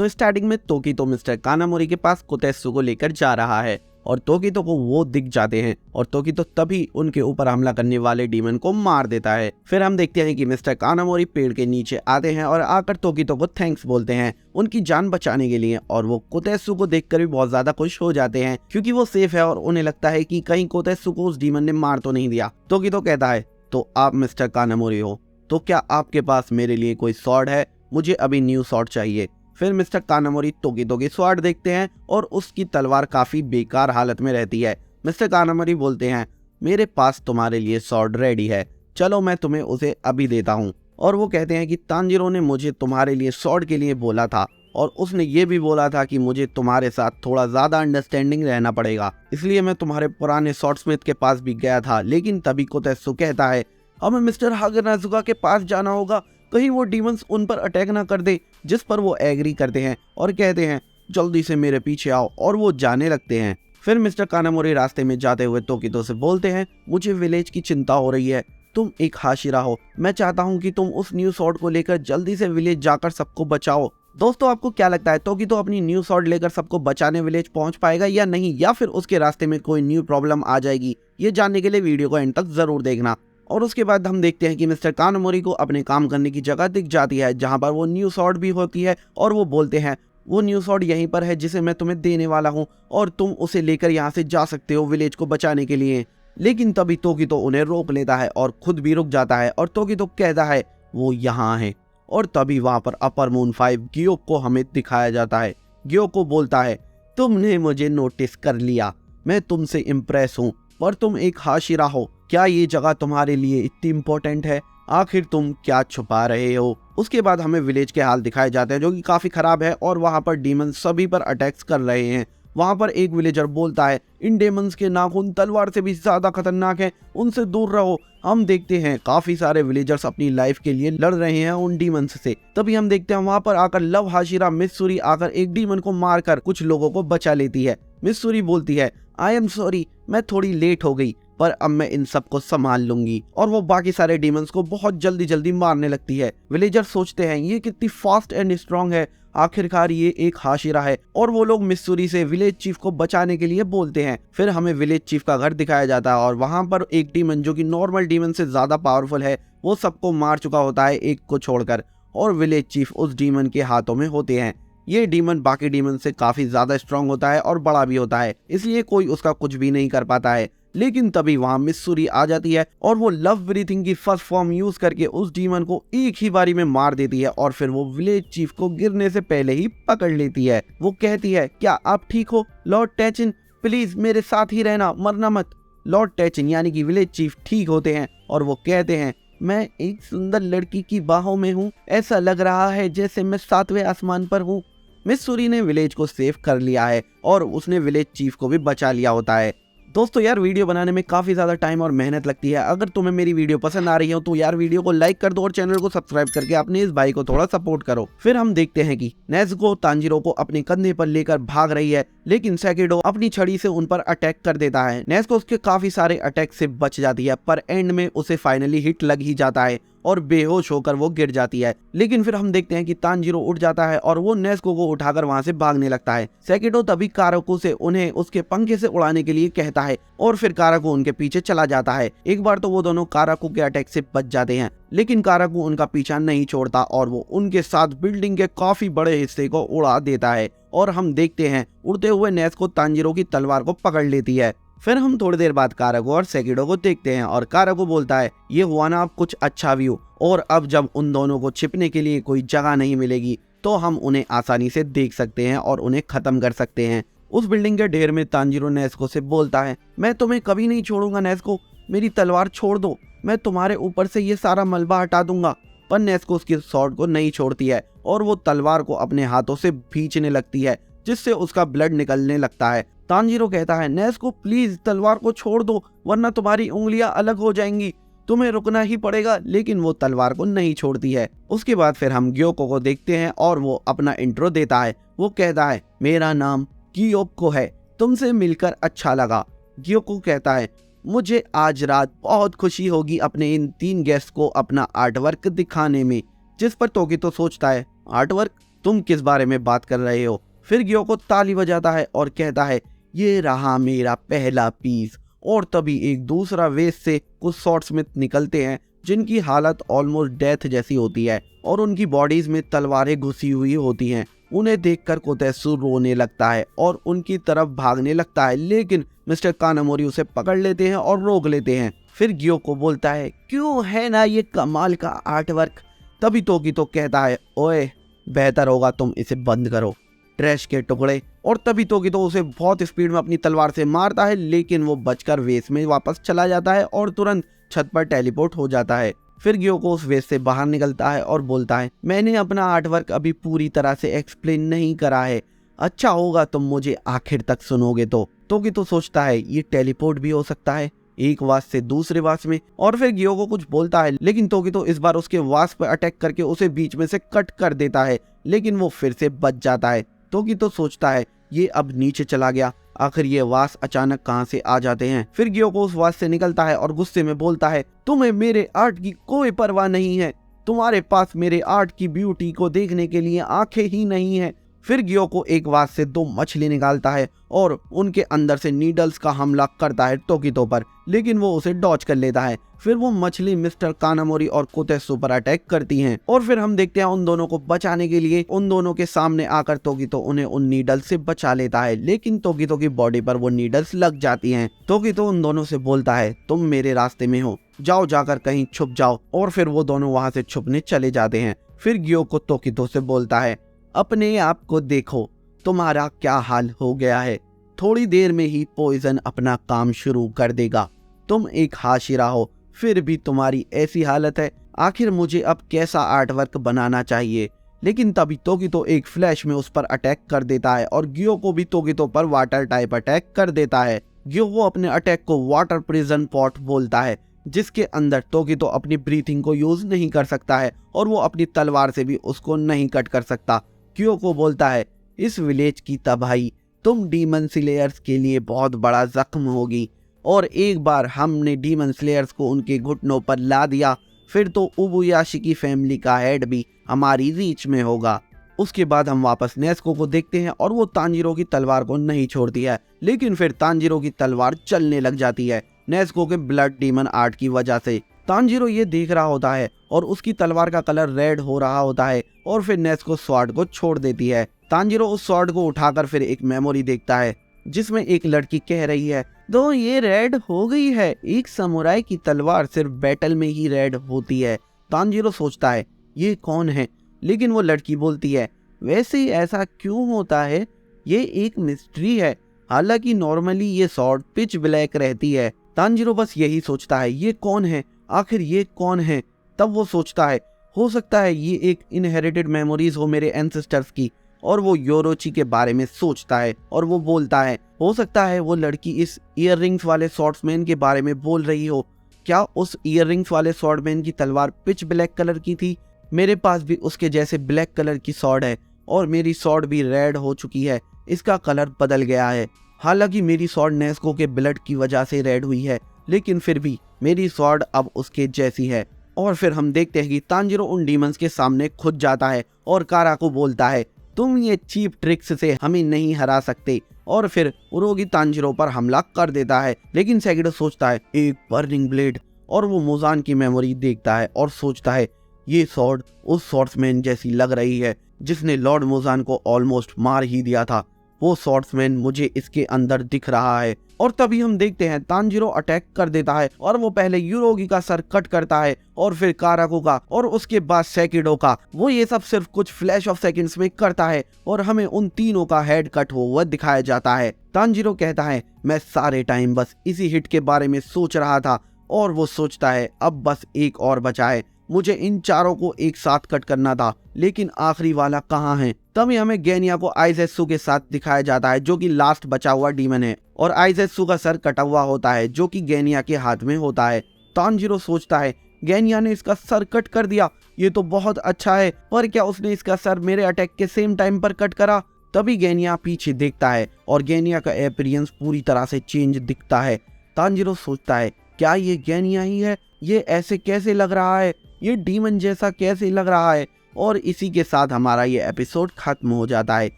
तो स्टार्टिंग में तोकितो मिस्टर कानामोरी के पास कोतेत्सु को लेकर जा रहा है और तोकितो को वो दिख जाते हैं और तोकितो तभी उनके ऊपर हमला करने वाले डीमन को मार देता है। फिर हम देखते हैं कि मिस्टर कानामोरी पेड़ के नीचे आते हैं और आकर तोकितो को थैंक्स बोलते हैं उनकी जान बचाने के लिए, और वो कोतेत्सु को देखकर भी बहुत ज्यादा खुश हो जाते हैं क्योंकि वो सेफ है और उन्हें लगता है कि कहीं कोतेत्सु को उस डीमन ने मार तो नहीं दिया। तोकितो कहता है, तो आप मिस्टर कानामोरी हो, तो क्या आपके पास मेरे लिए कोई स्वॉर्ड है? मुझे अभी न्यू स्वॉर्ड चाहिए। फिर मिस्टर कानामोरी तोकितो की स्वॉर्ड देखते हैं और उसकी तलवार काफी बेकार हालत में रहती है। मिस्टर कानामोरी बोलते हैं, मेरे पास तुम्हारे लिए स्वॉर्ड रेडी है, चलो मैं तुम्हें उसे अभी देता हूँ। और वो कहते हैं कि तांजीरो ने मुझे तुम्हारे लिए स्वॉर्ड के लिए बोला था और उसने ये भी बोला था कि मुझे तुम्हारे साथ थोड़ा ज्यादा अंडरस्टैंडिंग रहना पड़ेगा, इसलिए मैं तुम्हारे पुराने स्वॉर्डस्मिथ के पास भी गया था। लेकिन तभी कोतेत्सु कहता है, हमें मिस्टर हागनाजुका के पास जाना होगा, कहीं वो डीमंस उन पर अटैक ना कर दे। जिस पर वो एग्री करते हैं और कहते हैं, जल्दी से मेरे पीछे आओ, और वो जाने लगते हैं। फिर मिस्टर कानामोरी रास्ते में जाते हुए तोकितो से बोलते हैं, मुझे विलेज की चिंता हो रही है, तुम एक हाशिरा हो, मैं चाहता हूँ कि तुम उस न्यू स्वॉर्ड को लेकर जल्दी से विलेज जाकर सबको बचाओ। दोस्तों, आपको क्या लगता है, तोकितो अपनी न्यू स्वॉर्ड लेकर सबको बचाने विलेज पहुंच पाएगा या नहीं, या फिर उसके रास्ते में कोई न्यू प्रॉब्लम आ जाएगी? ये जानने के लिए वीडियो को एंड तक जरूर देखना। और उसके बाद हम देखते हैं कि मिस्टर कानामोरी को अपने काम करने की जगह दिख जाती है जहां पर वो न्यू स्वॉर्ड भी होती है, और वो बोलते हैं, वो न्यू स्वॉर्ड यहीं पर है जिसे मैं तुम्हें देने वाला हूं और तुम उसे लेकर यहाँ से जा सकते हो विलेज को बचाने के लिए। लेकिन तभी तोकितो उन्हें रोक लेता है और खुद भी रुक जाता है और तोकितो कहता है, वो यहाँ है। और तभी वहां पर अपर मून 5 गियोक को हमें दिखाया जाता है। गियोक को बोलता है, तुमने मुझे नोटिस कर लिया, मैं तुमसे इम्प्रेस हूँ, पर तुम एक हाशिरा हो, क्या ये जगह तुम्हारे लिए इतनी इम्पोर्टेंट है? आखिर तुम क्या छुपा रहे हो? उसके बाद हमें विलेज के हाल दिखाए जाते हैं जो कि काफी खराब है और वहां पर डीमन सभी पर अटैक्स कर रहे हैं। वहां पर एक विलेजर बोलता है, इन डेमंस के नाखून तलवार से भी ज्यादा खतरनाक हैं, उनसे दूर रहो। हम देखते हैं काफी सारे विलेजर्स अपनी लाइफ के लिए लड़ रहे हैं उन डीमंस से। तभी हम देखते हैं वहां पर आकर लव हाशिरा मित्सुरी आकर एक डीमन को मारकर कुछ लोगों को बचा लेती है। मित्सुरी बोलती है, आई एम सॉरी, मैं थोड़ी लेट हो गई, पर अब मैं इन सबको संभाल लूंगी। और वो बाकी सारे डीमंस को बहुत जल्दी जल्दी मारने लगती है। विलेजर सोचते हैं, ये कितनी फास्ट एंड स्ट्रांग है, आखिरकार ये एक हाशिरा है। और वो लोग मित्सुरी से विलेज चीफ को बचाने के लिए बोलते हैं। फिर हमें विलेज चीफ का घर दिखाया जाता है और वहां पर एक डीमन जो कि नॉर्मल डीमन से ज्यादा पावरफुल है, वो सबको मार चुका होता है एक को छोड़कर, और विलेज चीफ उस डीमन के हाथों में होते हैं। ये डीमन बाकी डीमन से काफी ज्यादा स्ट्रांग होता है और बड़ा भी होता है, इसलिए कोई उसका कुछ भी नहीं कर पाता है। लेकिन तभी वहां मित्सुरी आ जाती है और वो लव ब्रीथिंग की फर्स्ट फॉर्म यूज करके उस डीमन को एक ही बारी में मार देती है और फिर वो विलेज चीफ को गिरने से पहले ही पकड़ लेती है। वो कहती है, क्या आप ठीक हो लॉर्ड टैचिन? प्लीज मेरे साथ ही रहना, मरना मत। लॉर्ड टैचिन यानी कि विलेज चीफ ठीक होते हैं और वो कहते हैं, मैं एक सुंदर लड़की की बाहों में हूँ, ऐसा लग रहा है जैसे मैं 7वें आसमान पर हूँ। मित्सुरी ने विलेज को सेव कर लिया है और उसने विलेज चीफ को भी बचा लिया होता है। दोस्तों यार, वीडियो बनाने में काफी ज्यादा टाइम और मेहनत लगती है। अगर तुम्हें मेरी वीडियो पसंद आ रही हो तो यार वीडियो को लाइक कर दो और चैनल को सब्सक्राइब करके अपने इस भाई को थोड़ा सपोर्ट करो। फिर हम देखते हैं कि नेज़ुको तांजीरो को अपने कंधे पर लेकर भाग रही है, लेकिन सेकिडो अपनी छड़ी से उन पर अटैक कर देता है। नेज़ुको उसके काफी सारे अटैक से बच जाती है, पर एंड में उसे फाइनली हिट लग ही जाता है और बेहोश होकर वो गिर जाती है। लेकिन फिर हम देखते हैं कि तांजीरो उठ जाता है और वो नेज़ुको को उठाकर वहां से भागने लगता है। सेकिडो तभी काराकू से उन्हें उसके पंखे से उड़ाने के लिए कहता है और फिर काराकू उनके पीछे चला जाता है। एक बार तो वो दोनों काराकू के अटैक से बच जाते हैं, लेकिन काराकू उनका पीछा नहीं छोड़ता और वो उनके साथ बिल्डिंग के काफी बड़े हिस्से को उड़ा देता है। और हम देखते हैं उड़ते हुए नेज़ुको तांजीरो की तलवार को पकड़ लेती है। फिर हम थोड़ी देर बाद काराकू और सेकिडो को देखते हैं और काराकू बोलता है, ये हुआ ना अब कुछ अच्छा व्यू, और अब जब उन दोनों को छिपने के लिए कोई जगह नहीं मिलेगी तो हम उन्हें आसानी से देख सकते हैं और उन्हें खत्म कर सकते हैं। उस बिल्डिंग के ढेर में तांजीरो नेज़ुको से बोलता है, मैं तुम्हें कभी नहीं छोड़ूंगा नेज़ुको, मेरी तलवार छोड़ दो, मैं तुम्हारे ऊपर से ये सारा मलबा हटा दूंगा। पर नेज़ुको उसकी स्वॉर्ड को नहीं छोड़ती है और वो तलवार को अपने हाथों से खींचने लगती है, जिससे उसका ब्लड निकलने लगता है। तांजीरो कहता है, नेज़ुको प्लीज तलवार को छोड़ दो, वरना तुम्हारी उंगलियां अलग हो जाएंगी, तुम्हें रुकना ही पड़ेगा। लेकिन वो तलवार को नहीं छोड़ती है। उसके बाद फिर हम ग्योको को देखते हैं और वो अपना इंट्रो देता है। वो कहता है, मेरा नाम गियोको है, तुमसे मिलकर अच्छा लगा। ग्योको कहता है, मुझे आज रात बहुत खुशी होगी अपने इन 3 गेस्ट को अपना आर्टवर्क दिखाने में। जिस पर तोकितो सोचता है, आर्टवर्क तुम किस बारे में बात कर रहे हो। फिर गियोको ताली बजाता है और कहता है ये रहा मेरा पहला पीस। और तभी एक दूसरा वेस्ट से कुछ स्वॉर्ड्समिथ निकलते हैं जिनकी हालत ऑलमोस्ट डेथ जैसी होती है और उनकी बॉडीज में तलवारें घुसी हुई होती हैं। उन्हें देखकर कोतेत्सु रोने लगता है और उनकी तरफ भागने लगता है, लेकिन मिस्टर कानामोरी उसे पकड़ लेते हैं और रोक लेते हैं। फिर गियोको बोलता है क्यों है ना ये कमाल का आर्ट वर्क। तभी तोकितो कहता है ओए बेहतर होगा तुम इसे बंद करो, ट्रैश के टुकड़े। और तभी तोकितो उसे बहुत स्पीड में अपनी तलवार से मारता है, लेकिन वो बचकर वेस में वापस चला जाता है और तुरंत छत पर टेलीपोर्ट हो जाता है। फिर गियोको उस वेस से बाहर निकलता है और बोलता है मैंने अपना आर्टवर्क अभी पूरी तरह से एक्सप्लेन नहीं करा है, अच्छा होगा तुम मुझे आखिर तक सुनोगे। तो सोचता है ये टेलीपोर्ट भी हो सकता है एक वास से दूसरे वास में। और फिर गियोको कुछ बोलता है, लेकिन तोकितो इस बार उसके वास पर अटैक करके उसे बीच में से कट कर देता है, लेकिन वो फिर से बच जाता है। तोकितो सोचता है ये अब नीचे चला गया, आखिर ये वास अचानक कहां से आ जाते हैं। फिर गियोको उस वास से निकलता है और गुस्से में बोलता है तुम्हें मेरे आर्ट की कोई परवाह नहीं है, तुम्हारे पास मेरे आर्ट की ब्यूटी को देखने के लिए आंखें ही नहीं है। फिर गियोको एक वास से 2 मछली निकालता है और उनके अंदर से नीडल्स का हमला करता है तोकितो पर, लेकिन वो उसे डॉज कर लेता है। फिर वो मछली मिस्टर कानामोरी और कोतेत्सु पर अटैक करती हैं और फिर हम देखते हैं उन दोनों को बचाने के लिए उन दोनों के सामने आकर तोकितो उन्हें उन नीडल्स से बचा लेता है, लेकिन तोकितो की बॉडी पर वो नीडल्स लग जाती हैं। तोकितो उन दोनों से बोलता है तुम मेरे रास्ते में हो, जाओ जाकर कहीं छुप जाओ। और फिर वो दोनों वहां से छुपने चले जाते हैं। फिर गियोको तोकितो से बोलता है अपने आप को देखो, तुम्हारा क्या हाल हो गया है, थोड़ी देर में ही पॉइजन अपना काम शुरू कर देगा, तुम एक हाशिरा हो फिर भी तुम्हारी ऐसी हालत है, आखिर मुझे अब कैसा आर्टवर्क बनाना चाहिए। लेकिन तभी तोकितो एक फ्लैश में उस पर अटैक कर देता है और गियोको भी तोकितो पर वाटर टाइप अटैक कर देता है। गियोको अपने अटैक को वाटर प्रिजन पॉट बोलता है, जिसके अंदर तोकितो अपनी ब्रीथिंग को यूज नहीं कर सकता है और वो अपनी तलवार से भी उसको नहीं कट कर सकता। गियोको बोलता है इस विलेज की तबाही तुम डीमन स्लेयर्स के लिए बहुत बड़ा जख्म होगी, और एक बार हमने डीमन स्लेयर्स को उनके घुटनों पर ला दिया फिर तो उबुयाशी की फैमिली का हेड भी हमारी रीच में होगा। उसके बाद हम वापस नेस्को को देखते हैं और वो तांजीरो की तलवार को नहीं छोड़ती है, लेकिन फिर तांजीरो की तलवार चलने लग जाती है नेस्को के ब्लड डीमन आर्ट की वजह से। तांजीरो ये देख रहा होता है और उसकी तलवार का कलर रेड हो रहा होता है और फिर नेस्को स्वॉर्ड को छोड़ देती है। तांजीरो उस स्वॉर्ड को उठाकर फिर एक मेमोरी देखता है जिसमें एक लड़की कह रही है दो ये रेड हो गई है, एक समुराई की तलवार सिर्फ बैटल में ही रेड होती है। तांजीरो सोचता है ये कौन है, लेकिन वो लड़की बोलती है वैसे ही ऐसा क्यों होता है, ये एक मिस्ट्री है, हालांकि नॉर्मली ये स्वॉर्ड पिच ब्लैक रहती है। तांजीरो बस यही सोचता है ये कौन है, आखिर ये कौन है। तब वो सोचता है हो सकता है ये एक इनहेरिटेड मेमोरीज हो मेरे एंसेस्टर्स की, और वो योरोची के बारे में सोचता है और वो बोलता है हो सकता है वो लड़की इस ईयररिंग्स वाले स्वॉर्ड्समैन के बारे में बोल रही हो, क्या उस ईयररिंग्स वाले स्वॉर्डमैन की तलवार पिच ब्लैक कलर की थी, मेरे पास भी उसके जैसे ब्लैक कलर की स्वॉर्ड है और मेरी स्वॉर्ड भी रेड हो चुकी है, इसका कलर बदल गया है। हालांकि मेरी स्वॉर्ड नेस्को के ब्लड की वजह से रेड हुई है, लेकिन फिर भी मेरी स्वॉर्ड अब उसके जैसी है। और फिर हम देखते हैं कि तांजीरो उन डीमंस के सामने खुद जाता है और कारा को बोलता है तुम ये चीप ट्रिक्स से हमें नहीं हरा सकते, और फिर उरोगी तांजीरो पर हमला कर देता है। लेकिन सेगिडो सोचता है एक बर्निंग ब्लेड, और वो मुजान की मेमोरी देखता है और सोचता है ये स्वॉर्ड उस स्वॉर्ड्समैन जैसी लग रही है जिसने लॉर्ड मुजान को ऑलमोस्ट मार ही दिया था, वो स्वॉर्ड्समैन मुझे इसके अंदर दिख रहा है। और तभी हम देखते हैं तांजीरो अटैक कर देता है और वो पहले यूरोगी का सर कट करता है और फिर काराको का और उसके बाद सेकिडो का। वो ये सब सिर्फ कुछ फ्लैश ऑफ सेकंड्स में करता है और हमें उन तीनों का हेड कट हुआ दिखाया जाता है। तांजीरो कहता है मैं सारे टाइम बस इसी हिट के बारे में सोच रहा था, और वो सोचता है अब बस एक और बचा है, मुझे इन चारों को एक साथ कट करना था, लेकिन आखिरी वाला कहाँ है। तभी हमें गेनिया को आइजेत्सु के साथ दिखाया जाता है जो कि लास्ट बचा हुआ डीमन है, और आइजेत्सु का सर कटा हुआ होता है जो कि गेनिया के हाथ में होता है। तांजीरो सोचता है गेनिया ने इसका सर कट कर दिया, ये तो बहुत अच्छा है, पर क्या उसने इसका सर मेरे अटैक के सेम टाइम पर कट करा। तभी गेनिया पीछे देखता है और गेनिया का अपीयरेंस पूरी तरह से चेंज दिखता है। तांजीरो सोचता है क्या ये गेनिया ही है, ये ऐसे कैसे लग रहा है, ये डीमन जैसा कैसे लग रहा है। और इसी के साथ हमारा ये एपिसोड खत्म हो जाता है।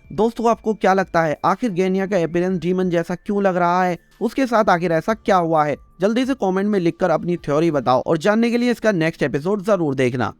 दोस्तों आपको क्या लगता है आखिर गेनिया का अपीयरेंस डीमन जैसा क्यों लग रहा है, उसके साथ आखिर ऐसा क्या हुआ है? जल्दी से कमेंट में लिखकर अपनी थ्योरी बताओ और जानने के लिए इसका नेक्स्ट एपिसोड जरूर देखना।